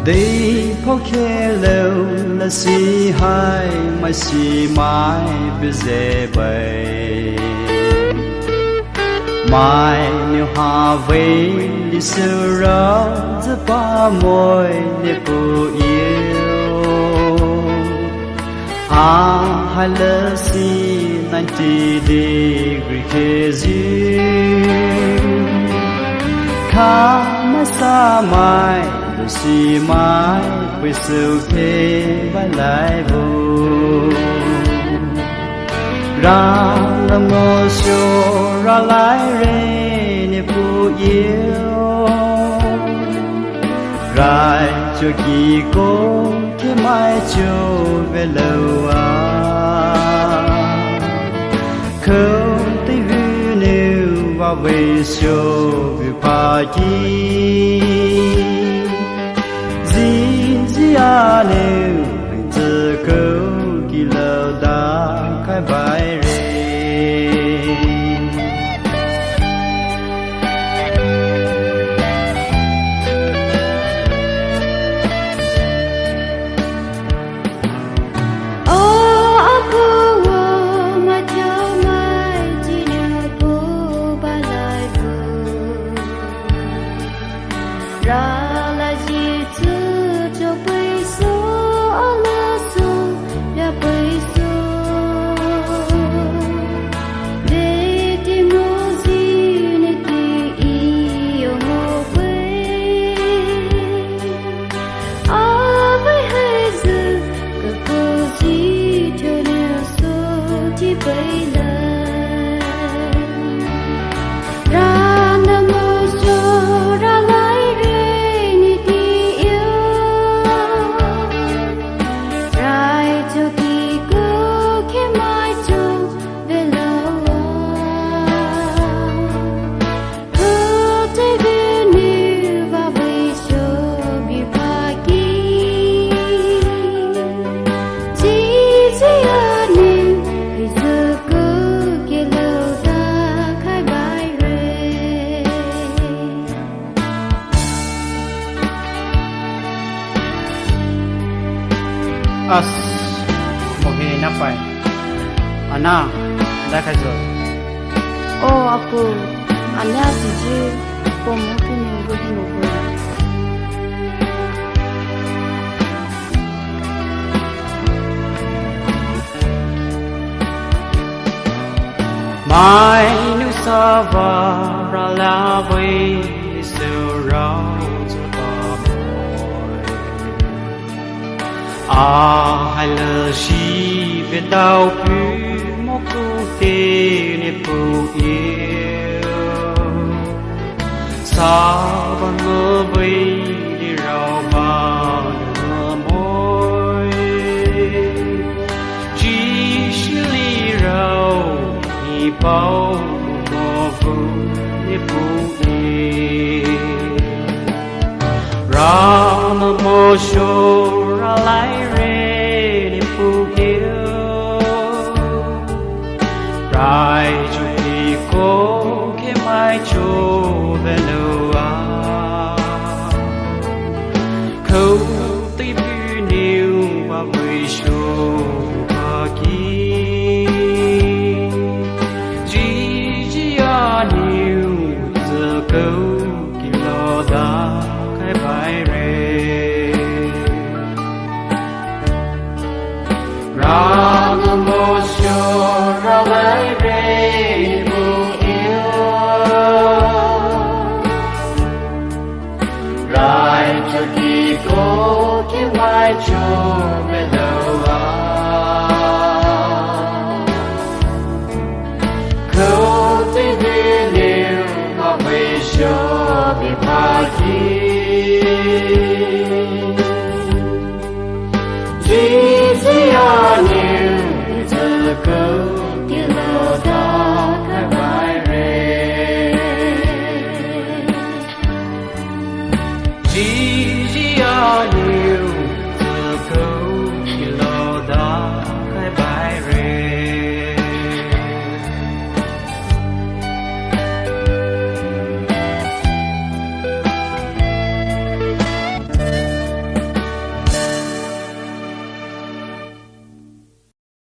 Đi có khe lâu là si hai mà si mãi bây giờ bay mai nếu hà về đi sửa rõ giữa ba môi để cô yêu hai lỡ si nành chỉ đi gửi khe duyên khá mà xa mai si mai quay sầu thế vai lại vô ra làm ngô show ra lại rê nè phụ yêu rai cho kỳ cô khi mai chiều về lâu không thấy hư nếu vào về show vì pa chi à nếu anh chờ câu kỳ lâu đã khai bài rê As mohe na pai ana দেখা যায় ও আপু আনা দিজি পমুকি নিগি নগো mai nu sa va ra la voi so rao hai lỡ si về đau cứ một câu tê nè phụ yêu sao bằng mơ vây đi rào bao mơ môi chỉ lý rào thì bao mơ phụ nè phụ yêu ra mơ mơ show ra lại rai cho đi cô khi mai cho về lâu câu tay bu nhiều và vui show và kỳ chỉ nhiều giờ câu kỳ lo đã cái bài rê ra mô show ra lại cho về đâu câu tay về nhiều mà về cho bị phá chi